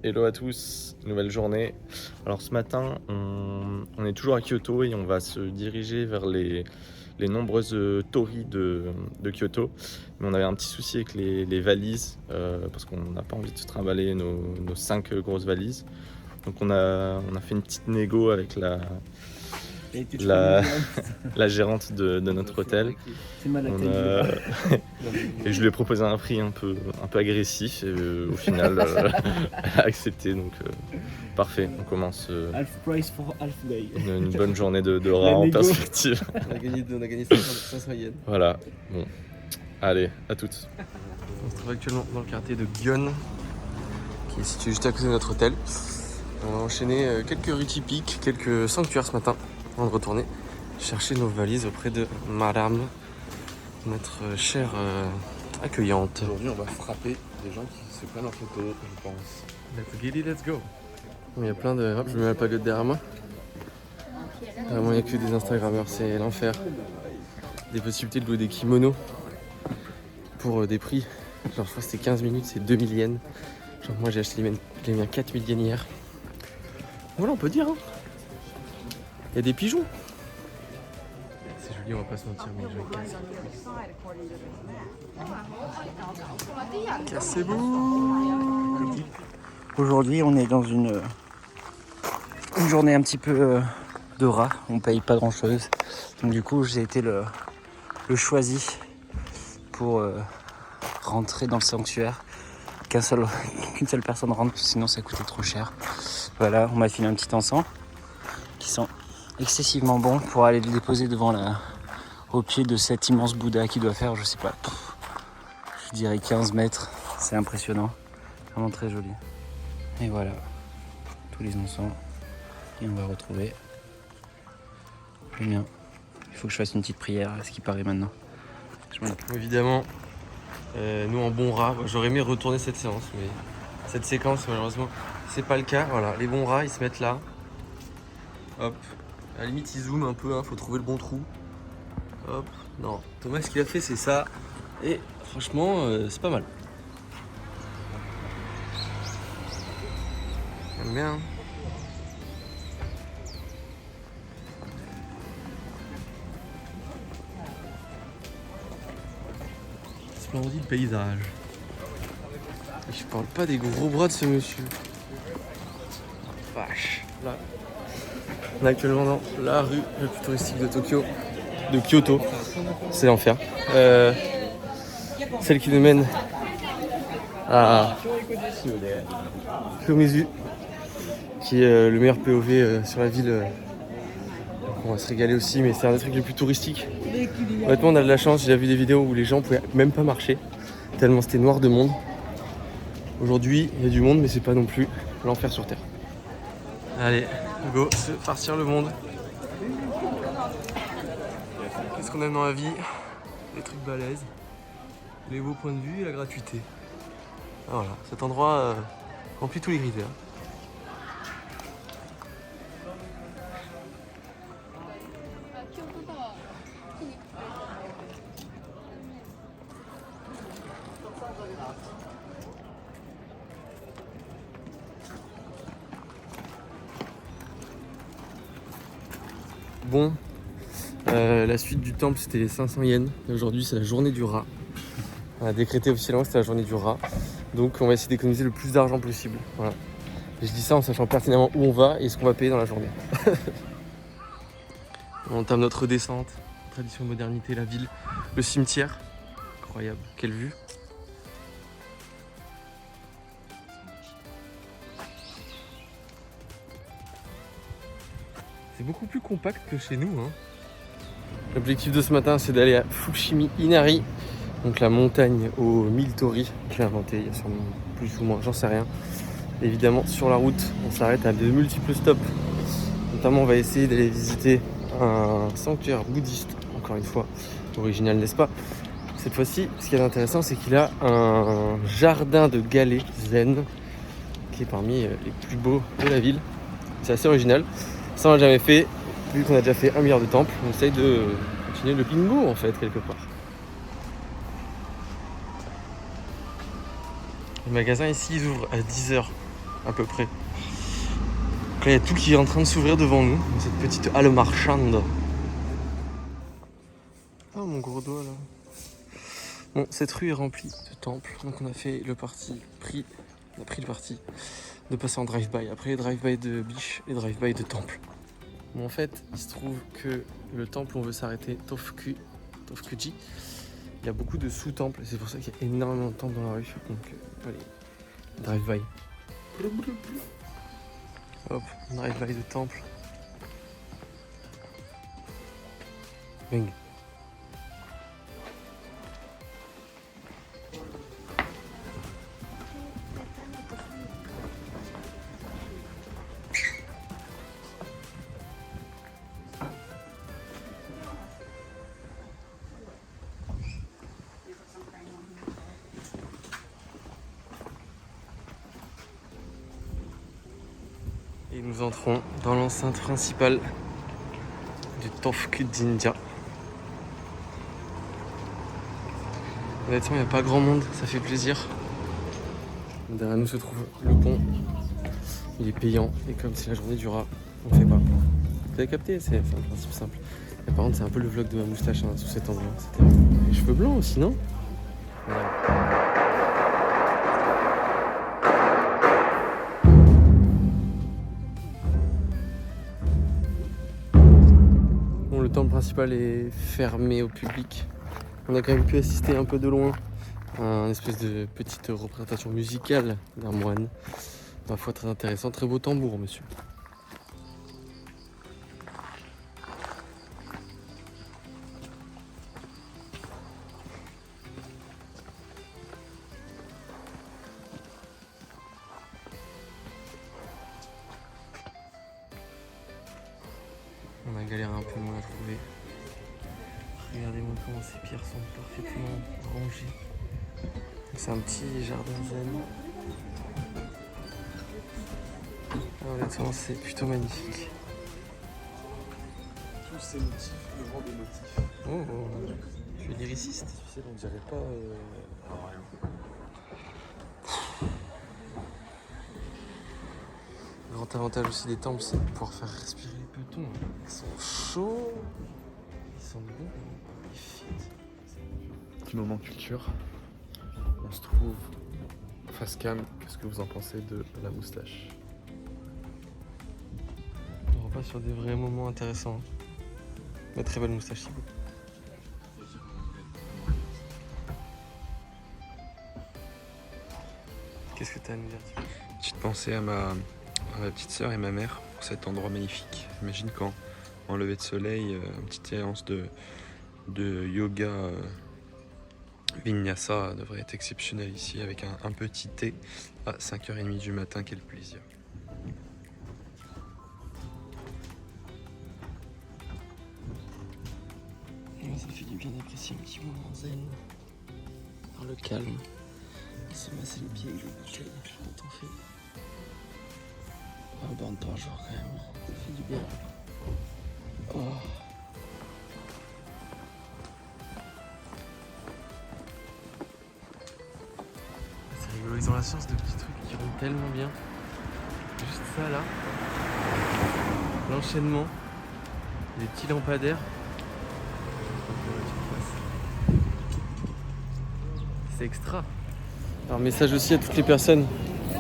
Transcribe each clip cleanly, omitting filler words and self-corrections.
Hello à tous, nouvelle journée. Alors ce matin, on est toujours à Kyoto et on va se diriger vers les nombreuses torii de Kyoto. Mais on avait un petit souci avec les valises, parce qu'on n'a pas envie de se trimballer nos 5 grosses valises. Donc on a fait une petite négo avec la gérante de notre hôtel. C'est mal à On tête. Et je lui ai proposé un prix un peu agressif et au final elle a accepté, donc parfait, on commence Half price for half day. une bonne journée de La rat en négo. perspective. On a gagné 500 yens. Voilà, bon, allez, à toutes. On se trouve actuellement dans le quartier de Gion, qui est situé juste à côté de notre hôtel. On a enchaîné quelques rues typiques, quelques sanctuaires ce matin, avant de retourner chercher nos valises auprès de Madame, notre chère accueillante. Aujourd'hui, on va frapper des gens qui se prennent en photo, je pense. Let's get it, let's go. Il y a plein de... Hop, je mets la pagotte derrière moi. Vraiment, il n'y a que des Instagrammeurs, c'est l'enfer. Des possibilités de louer des kimonos pour des prix. Genre, je crois que c'était 15 minutes, c'est 2000 yens. Genre, moi, j'ai acheté les miens 4000 yens hier. Voilà, on peut dire, hein. Il y a des pigeons. C'est joli, on va pas se mentir, mais je casse. Cassez-vous. Aujourd'hui, on est dans une journée un petit peu de rat. On paye pas grand chose. Donc, du coup, j'ai été le choisi pour rentrer dans le sanctuaire. Qu'une seule personne rentre, sinon ça coûtait trop cher. Voilà, on m'a filé un petit encens qui sent excessivement bon pour aller le déposer au pied de cet immense Bouddha qui doit faire, je sais pas, je dirais 15 mètres. C'est impressionnant, vraiment très joli. Et voilà, tous les encens. Et on va retrouver le mien. Il faut que je fasse une petite prière, à ce qui paraît maintenant. Évidemment, nous en bon rat, j'aurais aimé retourner cette séance, mais cette séquence, malheureusement, c'est pas le cas. Voilà, les bons rats, ils se mettent là. Hop. À la limite, ils zooment un peu, hein, faut trouver le bon trou. Hop. Non, Thomas, ce qu'il a fait, c'est ça. Et franchement, c'est pas mal. J'aime bien. Hein. Splendide paysage. Et je parle pas des gros bras de ce monsieur. Vache. Là. On est actuellement dans la rue la plus touristique de Kyoto. C'est l'enfer. Celle qui nous mène à Kyomizu, qui est le meilleur POV sur la ville. Donc on va se régaler aussi, mais c'est un des trucs les plus touristiques. Honnêtement, on a de la chance. J'ai déjà vu des vidéos où les gens pouvaient même pas marcher, tellement c'était noir de monde. Aujourd'hui, il y a du monde, mais c'est pas non plus l'enfer sur terre. Allez, go, se farcir le monde. Qu'est-ce qu'on aime dans la vie? Les trucs balèzes, les beaux points de vue et la gratuité. Ah, voilà, cet endroit remplit tous les critères. Bon, la suite du temple c'était les 500 yens. Aujourd'hui c'est la journée du rat. On a décrété officiellement que c'était la journée du rat. Donc on va essayer d'économiser le plus d'argent possible. Voilà. Et je dis ça en sachant pertinemment où on va et ce qu'on va payer dans la journée. On entame notre descente. Tradition et modernité, la ville, le cimetière. Incroyable, quelle vue. C'est beaucoup plus compact que chez nous. Hein. L'objectif de ce matin, c'est d'aller à Fushimi Inari, donc la montagne aux 1000 torii. J'ai inventé, il y a sûrement plus ou moins, j'en sais rien. Évidemment, sur la route, on s'arrête à de multiples stops. Notamment, on va essayer d'aller visiter un sanctuaire bouddhiste, encore une fois, original, n'est-ce pas? Cette fois-ci, ce qui est intéressant, c'est qu'il a un jardin de galets zen, qui est parmi les plus beaux de la ville. C'est assez original. Ça on l'a jamais fait, vu qu'on a déjà fait 1 milliard de temples, on essaye de continuer le bingo en fait quelque part. Le magasin ici ils ouvrent à 10h à peu près. Donc là, il y a tout qui est en train de s'ouvrir devant nous, dans cette petite halle marchande. Oh mon gros doigt là. Bon, cette rue est remplie de temples, donc on a fait le parti pris. On a pris le parti de passer en drive-by. Après, drive-by de biche et drive-by de temple. Bon, en fait, il se trouve que le temple où on veut s'arrêter, Tofkuji, il y a beaucoup de sous-temples. C'est pour ça qu'il y a énormément de temples dans la rue. Donc, allez, drive-by. Hop, drive-by de temple. Bang. Et nous entrons dans l'enceinte principale du Tofkuji. Honnêtement, il n'y a pas grand monde, ça fait plaisir. Derrière nous se trouve le pont. Il est payant et comme si la journée durera, on ne fait pas. Vous avez capté, c'est un principe simple. Et par contre, c'est un peu le vlog de ma moustache hein, sous cet angle. C'était les cheveux blancs aussi, non? Voilà. Le temple principal est fermé au public. On a quand même pu assister un peu de loin à une espèce de petite représentation musicale d'un moine. Ma foi, très intéressant. Très beau tambour, monsieur. On a galéré un peu moins à trouver. Regardez-moi comment ces pierres sont parfaitement rangées. C'est un petit jardin zen. Honnêtement, c'est plutôt magnifique. Tous ces motifs, le vent des motifs. Oh, tu es lyriciste? Tu sais, on dirait pas rien. Le grand avantage aussi des temples, c'est de pouvoir faire respirer les petons. Ils sont chauds, ils sont bons, magnifiques. Petit moment culture. On se trouve face cam. Qu'est-ce que vous en pensez de la moustache? On repasse sur des vrais moments intéressants. Mais très belle moustache, Thibaut. Qu'est-ce que tu as à nous dire, Thibaut? Petite pensée à ma petite sœur et ma mère pour cet endroit magnifique. Imagine quand, en lever de soleil, une petite séance de yoga vinyasa devrait être exceptionnelle ici avec un petit thé à 5h30 du matin. Quel plaisir. Ça fait du bien d'apprécier un petit moment zen, dans le calme, se masser les pieds avec le bouteille, je l'ai autant fait. Un borne par jour quand même, ça fait du bien. Oh. C'est rigolo, ils ont la science de petits trucs qui vont tellement bien. Juste ça là, l'enchaînement, les petits lampadaires. C'est extra. Alors message aussi à toutes les personnes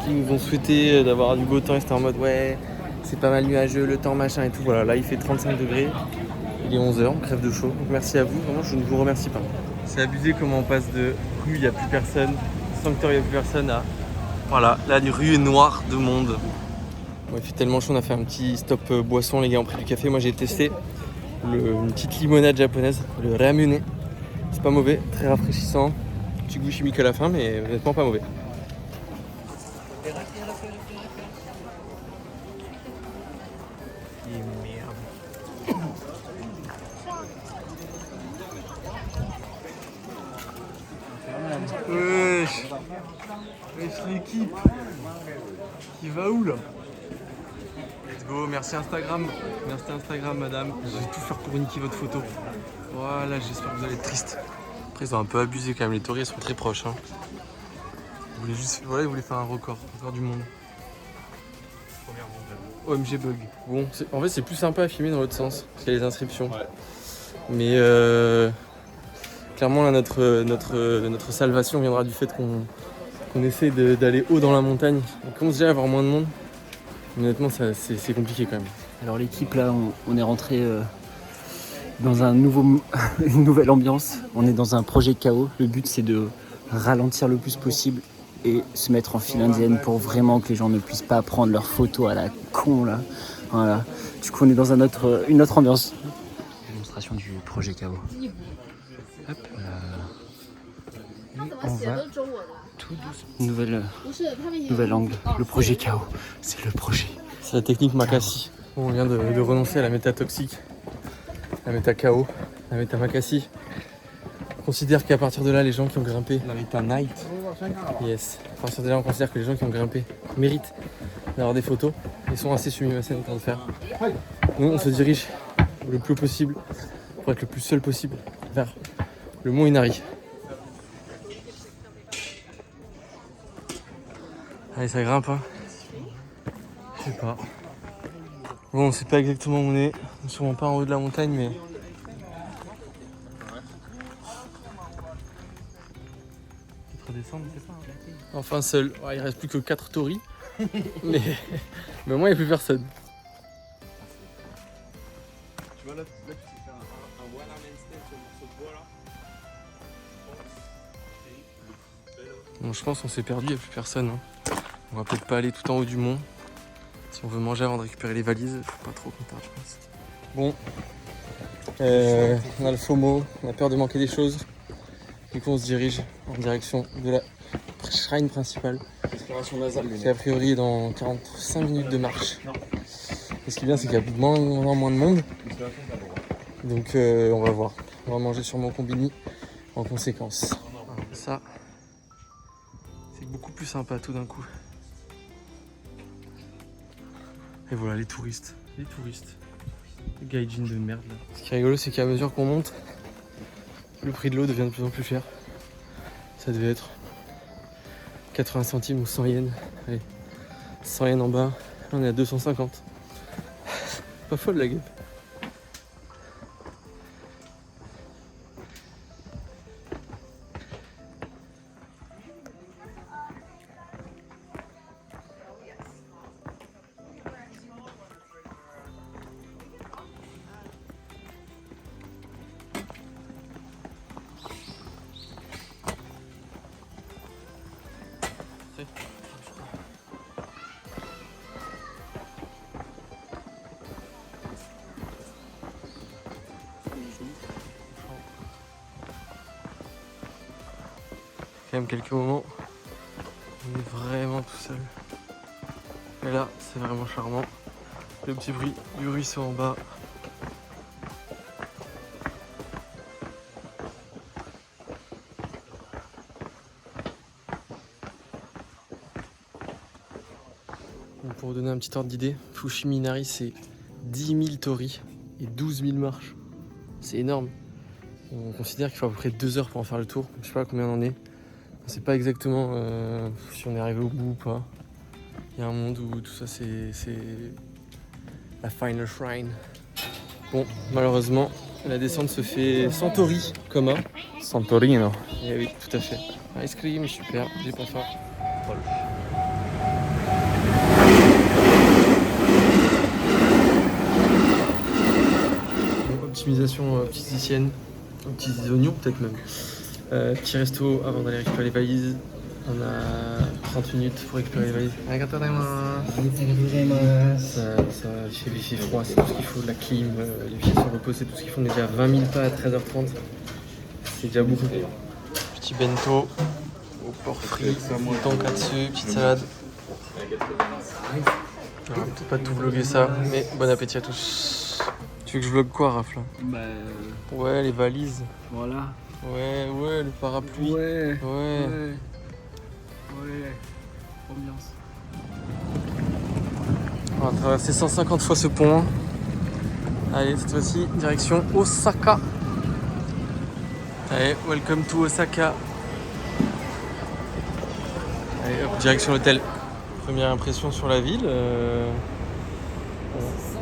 qui nous ont souhaité d'avoir du beau temps et c'était en mode ouais c'est pas mal nuageux, le temps machin et tout. Voilà, là il fait 35 degrés, il est 11h, on crève de chaud. Donc merci à vous, vraiment je ne vous remercie pas. C'est abusé comment on passe de rue il n'y a plus personne, sanctuaire il n'y a plus personne à... Voilà, là la rue est noire de monde. Bon, il fait tellement chaud, on a fait un petit stop boisson les gars, on a pris du café. Moi j'ai testé une petite limonade japonaise, le ramune. C'est pas mauvais, très rafraîchissant. Petit goût chimique à la fin, mais honnêtement pas mauvais. Wesh l'équipe qui va où là? Let's go, merci Instagram madame. Je vais tout faire pour niquer votre photo. Voilà, j'espère que vous allez être triste. Après ils ont un peu abusé quand même, les touristes sont très proches hein. Ils voulaient juste, voilà, ils voulaient faire un record du monde. OMG Bug. Bon, en fait c'est plus sympa à filmer dans l'autre sens, parce qu'il y a les inscriptions. Ouais. Mais clairement là notre salvation viendra du fait qu'on essaie d'aller haut dans la montagne. On commence déjà à avoir moins de monde. Mais honnêtement c'est compliqué quand même. Alors l'équipe là, on est rentré dans une nouvelle ambiance. On est dans un projet KO. Le but c'est de ralentir le plus possible et se mettre en file indienne pour vraiment que les gens ne puissent pas prendre leurs photos à la con là. Voilà. Du coup on est dans une autre ambiance. Démonstration du projet KO. Hop, on va tout doucement. Nouvel angle. Le projet KO. C'est le projet. C'est la technique Makassi. On vient de renoncer à la méta toxique, la méta KO, la méta Makassi. On considère qu'à partir de là, les gens qui ont grimpé, La méta Night. yes, à partir de là, on considère que les gens qui ont grimpé méritent d'avoir des photos. Ils sont assez sumimasen en train de faire. Nous, on se dirige le plus possible, pour être le plus seul possible, vers le mont Inari. Allez, ça grimpe, hein. Je sais pas. Bon, on sait pas exactement où on est. On est sûrement pas en haut de la montagne, mais. Redescendre, c'est ça. Enfin seul. Ouais, il reste plus que 4 tories. mais au moins il n'y a plus personne. Tu vois là tu sais faire un one arm handstand sur le morceau de bois là. Bon, je pense qu'on s'est perdu, il n'y a plus personne. Hein. On va peut-être pas aller tout en haut du mont. Si on veut manger avant de récupérer les valises, faut pas trop qu'on tarde, je pense. Bon, on a le FOMO, on a peur de manquer des choses. Du coup, on se dirige en direction de la shrine principale, qui a priori est dans 45 minutes de marche. Et ce qui est bien, c'est qu'il y a moins de monde. Donc, on va voir. On va manger sur mon combini en conséquence. Alors, ça, c'est beaucoup plus sympa tout d'un coup. Et voilà les touristes. Les gaijins de merde là. Ce qui est rigolo, c'est qu'à mesure qu'on monte, le prix de l'eau devient de plus en plus cher. Ça devait être 80 centimes ou 100 yens. Allez, 100 yens en bas. Là, on est à 250. Pas folle la gueule. Quand même quelques moments, on est vraiment tout seul. Et là, c'est vraiment charmant. Le petit bruit du ruisseau en bas. Donc pour vous donner un petit ordre d'idée, Fushimi Inari c'est 10 000 torii et 12 000 marches. C'est énorme. On considère qu'il faut à peu près 2 heures pour en faire le tour. Je sais pas combien on en est. On sait pas exactement si on est arrivé au bout ou pas. Il y a un monde où tout ça c'est la final shrine. Bon, malheureusement, la descente se fait sans tori commun. Santorino. Et oui, tout à fait. Ice cream, super, j'ai pas faim. Bon, optimisation physicienne, petits oignons peut-être même. Petit resto avant d'aller récupérer les valises. On a 30 minutes pour récupérer les valises. Il fait froid, c'est tout ce qu'il faut, la clim, les pieds sont reposés, c'est tout ce qu'il faut. On est déjà à 20 000 pas à 13h30. C'est déjà beaucoup. Petit bento au porc frit, tonkatsu, petite salade. On va peut-être pas tout vlogger ça, mais bon appétit à tous. Tu veux que je vlog quoi, Raph là? Ouais, les valises. Voilà. Ouais, le parapluie. Ouais. Ambiance. On va traverser 150 fois ce pont. Allez, cette fois-ci, direction Osaka. Allez, welcome to Osaka. Allez, hop, direction l'hôtel. Première impression sur la ville.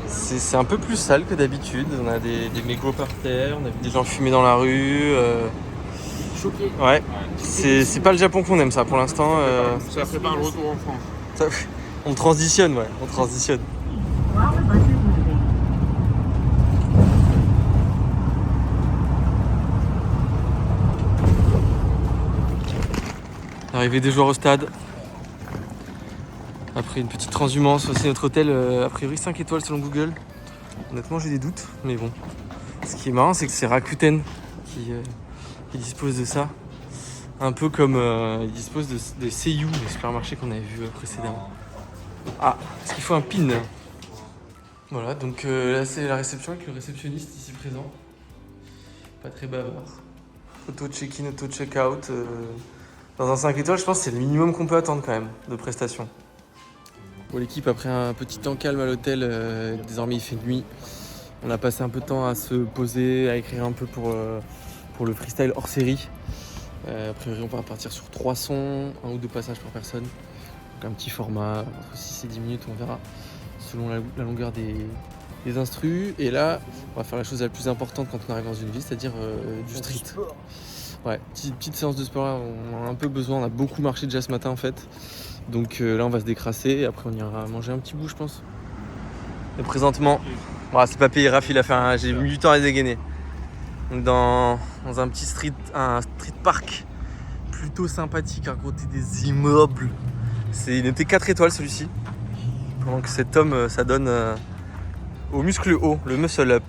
C'est un peu plus sale que d'habitude. On a des mégots par terre, on a vu des gens fumer dans la rue. Choqué. Ouais, c'est pas le Japon qu'on aime ça pour l'instant. Ça prépare le retour en France. On transitionne, ouais, on transitionne. Arrivée des joueurs au stade. Après une petite transhumance, aussi notre hôtel, a priori 5 étoiles selon Google. Honnêtement, j'ai des doutes, mais bon. Ce qui est marrant, c'est que c'est Rakuten qui dispose de ça. Un peu comme il dispose de Seiyu, le supermarché qu'on avait vu précédemment. Ah, est-ce qu'il faut un pin? Voilà, donc là c'est la réception avec le réceptionniste ici présent. Pas très bavard. Auto check-in, auto check-out. Dans un 5 étoiles, je pense que c'est le minimum qu'on peut attendre quand même de prestations. Bon, l'équipe, après un petit temps calme à l'hôtel, désormais il fait nuit. On a passé un peu de temps à se poser, à écrire un peu pour le freestyle hors série. A priori, on va partir sur 3 sons, 1 ou 2 passages par personne. Donc un petit format, entre 6 et 10 minutes, on verra, selon la longueur des instrus. Et là, on va faire la chose la plus importante quand on arrive dans une ville, c'est-à-dire du street. Ouais, petite séance de sport là, on en a un peu besoin, on a beaucoup marché déjà ce matin en fait. Donc là on va se décrasser et après on ira manger un petit bout je pense. Et présentement, c'est pas payé, Raph il a fait j'ai mis du temps à dégainer. Donc dans un petit street park plutôt sympathique à côté des immeubles. Il était 4 étoiles celui-ci. Pendant que cet homme s'adonne au muscle haut, le muscle up.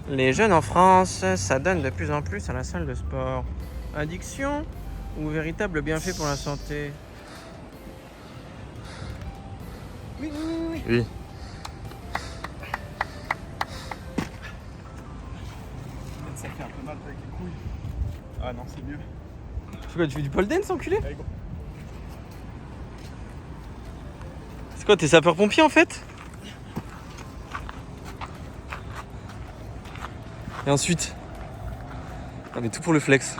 Les jeunes en France s'adonnent de plus en plus à la salle de sport. Addiction ou véritable bienfait pour la santé? Oui. Ça fait un peu mal avec les couilles. Ah non, c'est mieux. Tu fais quoi, tu fais du pole dance enculé? Allez, go. C'est quoi, t'es sapeur-pompier en fait? Et ensuite, on est tout pour le flex.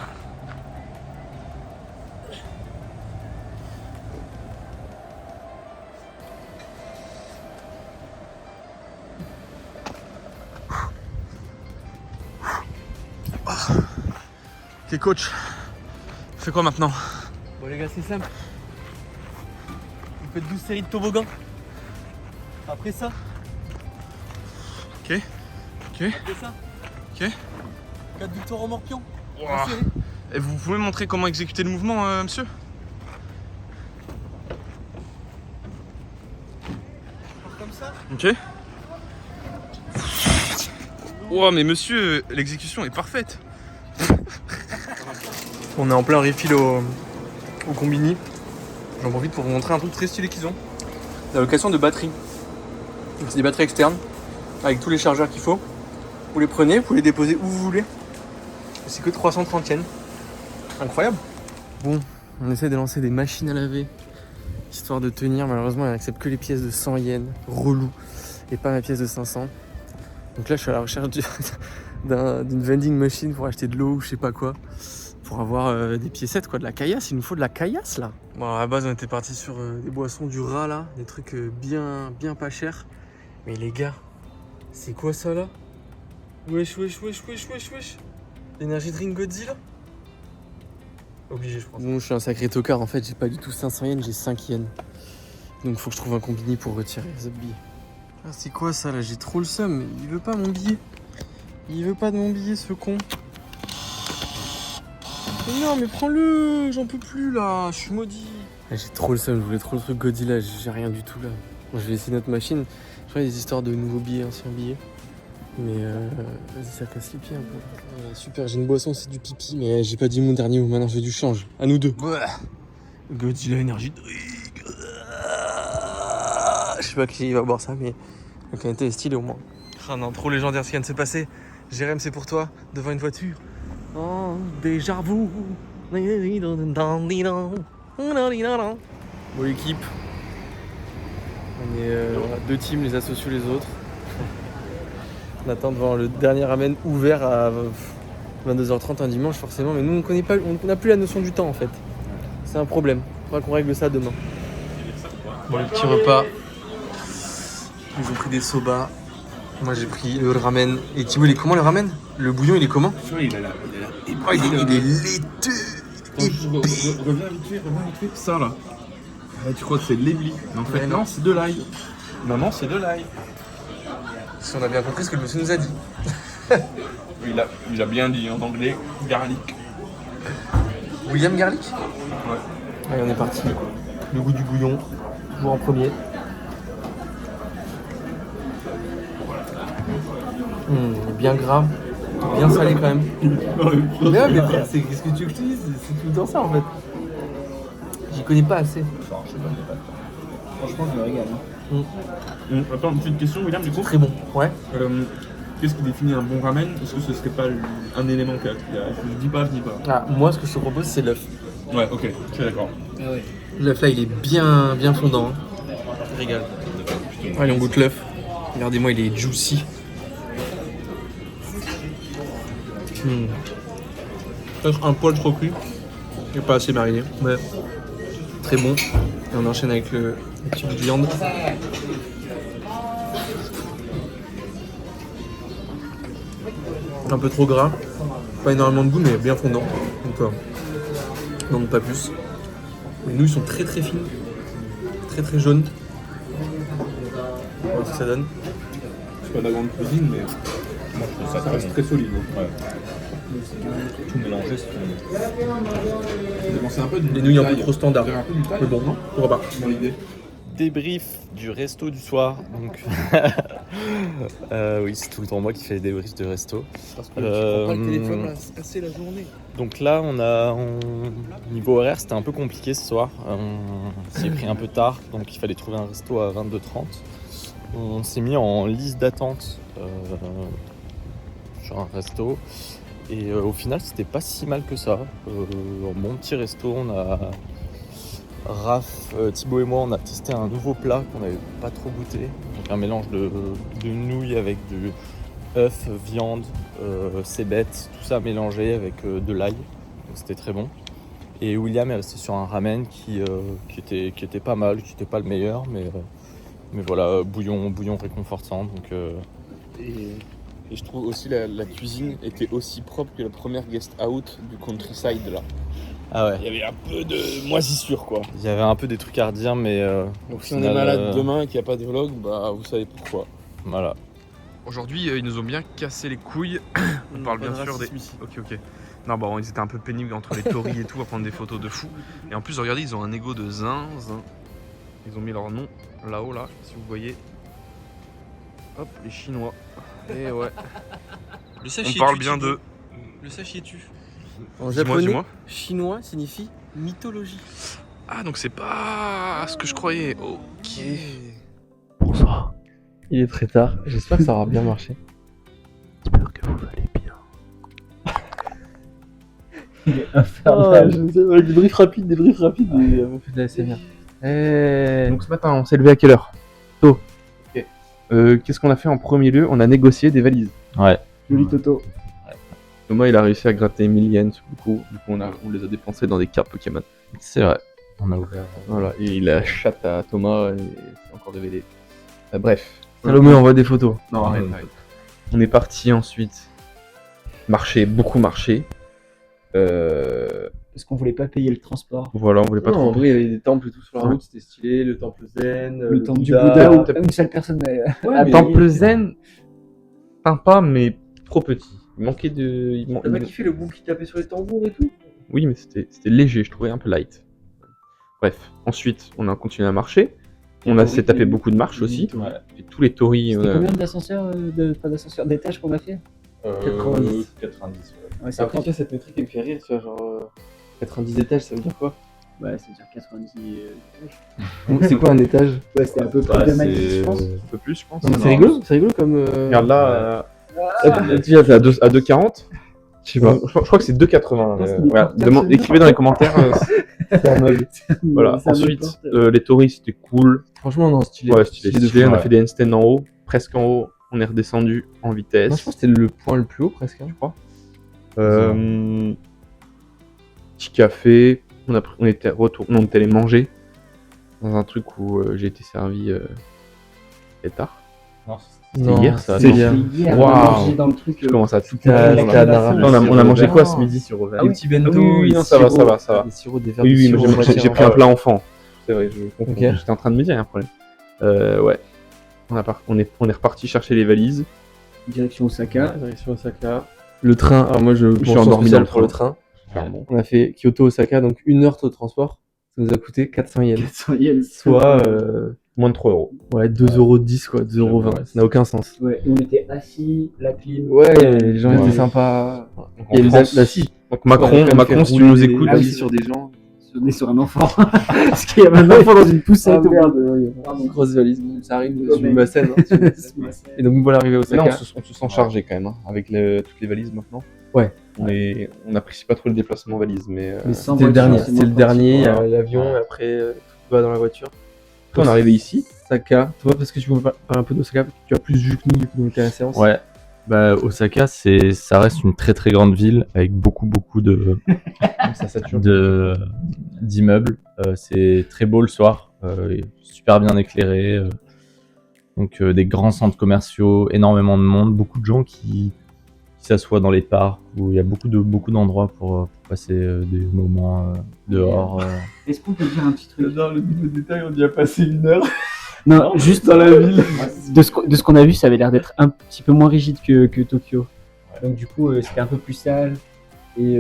Ok coach, on fait quoi maintenant? Bon les gars, c'est simple. Vous faites 12 séries de toboggan. Après ça. Ok. Après ça. Ok. 4 victoires en morpion. Wow. Et vous pouvez me montrer comment exécuter le mouvement, monsieur? Comme ça. Ok. Wow, mais monsieur, l'exécution est parfaite. On est en plein refill au Combini. J'en profite pour vous montrer un truc très stylé qu'ils ont. La location de batteries. Donc c'est des batteries externes avec tous les chargeurs qu'il faut. Vous les prenez, vous les déposez où vous voulez. C'est que 330 yens. Incroyable. Bon, on essaie de lancer des machines à laver histoire de tenir. Malheureusement, elle n'accepte que les pièces de 100 yens. Relou. Et pas ma pièce de 500. Donc là, je suis à la recherche d'une vending machine pour acheter de l'eau ou je sais pas quoi. Pour avoir des piécettes, quoi, de la caillasse. Il nous faut de la caillasse là. Bon, alors à la base, on était parti sur des boissons du rat là, des trucs bien pas chers. Mais les gars, c'est quoi ça là? Wesh. L'énergie drink Godzilla? Obligé, je pense. Bon, je suis un sacré tocard en fait, j'ai pas du tout 500 yens, j'ai 5 yens. Donc faut que je trouve un combini pour retirer les autres billets. Ah, c'est quoi ça là? J'ai trop le seum. Il veut pas mon billet. Il veut pas de mon billet, ce con. Mais non, mais prends-le, j'en peux plus là, je suis maudit. Ah, j'ai trop le seum, je voulais trop le truc Godzilla, j'ai rien du tout là. Bon, je vais essayer notre machine. Je crois qu'il y a des histoires de nouveaux billets, anciens billets. Mais vas-y, ça casse les pieds un peu. Super, j'ai une boisson, c'est du pipi, mais j'ai pas dit mon dernier mot, maintenant je veux du change. À nous deux. Ouais. Godzilla énergie drink. Je sais pas qui va boire ça, mais la qualité est stylée au moins. Ah non, trop légendaire ce qui vient de se passer. Jérém, c'est pour toi, devant une voiture. Oh, déjà vu. Bon, l'équipe. On est 2 teams, les asociaux, les autres. On attend devant le dernier ramen ouvert à 22h30 un dimanche forcément, mais nous on n'a plus la notion du temps en fait. C'est un problème. Faudra qu'on règle ça demain. Bon, le petit repas. Ils ont pris des soba. Moi j'ai pris le ramen. Et Thibaut, il est comment le ramen? Le bouillon, il est comment? Il a l'air. Oh, il est laiteux. Reviens vite fait. Ça là. Tu crois que c'est de l'éblis. Mais en fait, Ouais, non, c'est de l'ail. Non, c'est de l'ail. Si on a bien compris ce que le monsieur nous a dit. Il a bien dit en anglais, garlic. William Garlic? Ouais. Allez, on est parti. Le goût du bouillon, toujours en premier. Bien gras, bien salé quand même. Mais ouais, mais frère, qu'est-ce que tu veux que je te dise? C'est tout le temps ça en fait. J'y connais pas assez. Franchement, je me régale. Attends, une petite question, William, du coup. Très bon. Ouais. Qu'est-ce qui définit un bon ramen? Est-ce que ce serait pas un élément que je dis pas? Ah, moi, ce que je te propose, c'est l'œuf. Ouais, ok, je suis d'accord. L'œuf là, il est bien fondant. Hein. Régale. Allez, on goûte l'œuf. Regardez-moi, il est juicy. Peut-être un poil trop cuit. Et pas assez mariné. Mais très bon. Et on enchaîne avec le petit bout de viande. Un peu trop gras. Pas énormément de goût, mais bien fondant. Donc, non, pas plus. Les nouilles sont très fines. Très jaunes. On va voir ce que ça donne. C'est pas de la grande cuisine, mais moi je trouve ça reste très solide. Ouais. Tout mélangé, c'est un peu de Les nouilles un peu trop standard. un peu du taille, Mais bon, non pourquoi pas. Dans l'idée. Débrief du resto du soir. Donc, oui, c'est tout le temps moi qui fais les débriefs de resto. Parce que tu prends pas le téléphone assez la journée. Donc là, niveau horaire, c'était un peu compliqué ce soir. On s'y est pris un peu tard, donc il fallait trouver un resto à 22h30. On s'est mis en liste d'attente sur un resto. Et au final, c'était pas si mal que ça. Un bon petit resto, on a... Raph, Thibaut et moi, on a testé un nouveau plat qu'on n'avait pas trop goûté. Donc un mélange de nouilles avec du œuf, viande, cébettes, tout ça mélangé avec de l'ail. Donc c'était très bon. Et William est resté sur un ramen qui était pas mal, qui n'était pas le meilleur, mais voilà, bouillon réconfortant. Donc, Et je trouve aussi la cuisine était aussi propre que la première guest out du countryside là. ah ouais, Il y avait un peu de moisissure quoi. il y avait un peu des trucs à redire, mais Donc si on est malade demain et qu'il n'y a pas de vlog, bah vous savez pourquoi. voilà. Aujourd'hui, ils nous ont bien cassé les couilles. On parle bien sûr des. Ok. Non, bon, ils étaient un peu pénibles entre les tories et tout à prendre des photos de fou. Et en plus, regardez, ils ont un ego de zinzin. Ils ont mis leur nom là-haut, là, si vous voyez. Hop, les Chinois. Et ouais. On parle bien d'eux. Le sachiez-tu? En Dis-moi, japonais, dis-moi. chinois signifie mythologie. Ah, donc c'est pas ce que je croyais. Ok. Bonsoir. Il est très tard. J'espère que ça aura bien marché. J'espère que vous allez bien. Il est infernal. Débrief rapide. On fait de la SMR. Donc ce matin, on s'est levé à quelle heure? Tôt. Ok. Qu'est-ce qu'on a fait en premier lieu? On a négocié des valises. Ouais. Joli Toto. Thomas, il a réussi à gratter 1000 yens sur le coup. Du coup, on les a dépensés dans des cartes Pokémon. C'est vrai. On a ouvert. Voilà. Et il a chatte à Thomas et c'est encore révélé. Bref. Salomé envoie des photos. Non, arrête. On est parti ensuite marcher, beaucoup marcher. Parce qu'on voulait pas payer le transport. Voilà, on voulait pas Non, en trop. vrai, il y avait des temples et tout sur la Ouais. route, c'était stylé. Le temple zen, Le temple du Bouddha. Bouddha, où une seule personne. Ouais, mais- Temple zen, sympa, mais trop petit. Il manquait de. T'as pas kiffé le bout qui tapait sur les tambours et tout? Oui, mais c'était léger, je trouvais un peu light. Bref, ensuite, on a continué à marcher. On s'est tapé beaucoup de marches aussi. Et tous les tories. C'était combien d'ascenseurs, pas d'ascenseurs, d'étages qu'on a fait 90. Ouais, c'est Après, tu vois, cette métrique, elle me fait rire, tu vois, genre 90 étages, ça veut dire quoi? Ouais, c'est-à-dire 90 étages. C'est quoi un étage? Ouais, c'était un peu près de Mali, je pense. Un peu plus, je pense. C'est rigolo comme. Regarde là, Tu vois, t'es à 2,40. Je sais pas. Je crois que c'est 2,80. pense qu'il est Voilà. porteur, Écrivez dans les commentaires. Voilà. C'est un Ensuite, peu les tories, c'était cool. Franchement, non, stylé. Ouais, stylé. de fou. On a fait des handstands en haut, presque en haut. On est redescendu en vitesse. Moi, je pense que c'était le point le plus haut presque. Hein. je crois. Petit café. On était allé manger. dans un truc où j'ai été servi très tard. Non, C'était hier, ça. C'est attends. hier. On a Waouh. mangé dans le truc. Je commence à tout T'as- comprendre. t'as- Là, on a mangé quoi ce midi sur Auvergne? Ah oui. petits bento, Oui, non, ça va, ça va, ça va. Des sirops, des verres Oui, de oui, sirop, mais j'ai pris un plat enfant. C'est vrai, je confonds. Ok. J'étais en train de me dire, il y a un problème. Ouais. On est reparti chercher les valises. Direction Osaka. Direction Osaka. Le train, alors moi je suis endormi dans le pour le train. On a fait Kyoto-Osaka, donc 1 heure de transport. Ça nous a coûté 400 yens. 400 yens. Soit Moins de 3 €. ouais, 2,10 € quoi, 2,20 €. Ça n'a aucun sens. Ouais, on était assis, la clim. Ouais, les gens Ouais. étaient sympas. Donc, Il y a en des France, bah si. donc Macron, si tu nous écoutes, assis sur des gens. On est sur un enfant. Parce qu'il y avait un enfant dans une poussette. Ah, merde, Pardon. grosse valise, ça arrive Ouais, sur mais- ma scène. Et donc voilà, arrivé au mais là, Osaka. on se sent chargé quand même, hein, avec toutes les valises maintenant. Ouais. On n'apprécie pas trop le déplacement valise, mais Mais sans C'était le voiture, dernier, c'est c'était moins le dernier, il y a pratique. l'avion, et après tout va dans la voiture. on est arrivé ici. Osaka, toi parce que tu veux parler un peu d'Osaka, parce que tu as plus vu que nous depuis qu'on était à la séance. Ouais. Bah, Osaka, ça reste une très très grande ville avec beaucoup de Ça sature. d'immeubles. C'est très beau le soir, super bien éclairé. Donc des grands centres commerciaux, énormément de monde, beaucoup de gens qui s'assoient dans les parcs où il y a beaucoup d'endroits pour passer des moments dehors. Est-ce qu'on peut dire un petit truc? Dans le niveau de détail, on y a passé 1 heure Non, juste dans la ville. de ce qu'on a vu, ça avait l'air d'être un petit peu moins rigide que Tokyo. Donc du coup, c'était un peu plus sale. Et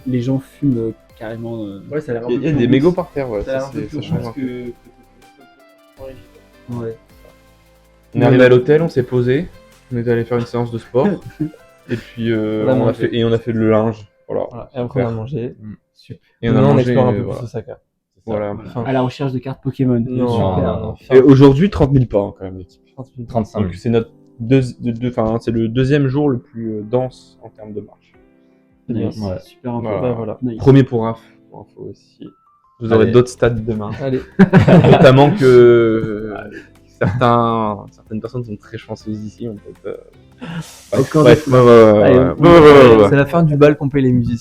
les gens fument carrément. Ouais, ça a l'air un Il peu y a plus des roux. mégots par terre, ouais. Ça a l'air Ça, un peu c'est- plus ça change roux un peu. Ouais. On est arrivé à l'hôtel, on s'est posé, on est allé faire une séance de sport, et puis On a mangé. on a fait le linge. Voilà. Voilà, et après on a mangé. Et on a Maintenant, on mangé, explore un peu voilà. plus Osaka. Voilà. Enfin, À la recherche de cartes Pokémon. non, Super. non, Et aujourd'hui, 30 000 pas hein, quand même l'équipe. 35 Donc c'est notre c'est le deuxième jour le plus dense en termes de marche. Nice. Ouais. Super info. Voilà. Bah, voilà. Nice. Premier pour Raph, pour info aussi. Vous aurez Allez. d'autres stats demain. Allez, Notamment que certaines personnes sont très chanceuses ici. On peut Encore bref, des- ouais. Allez, Ouais. c'est la fin du bal qu'on paye les musiciens.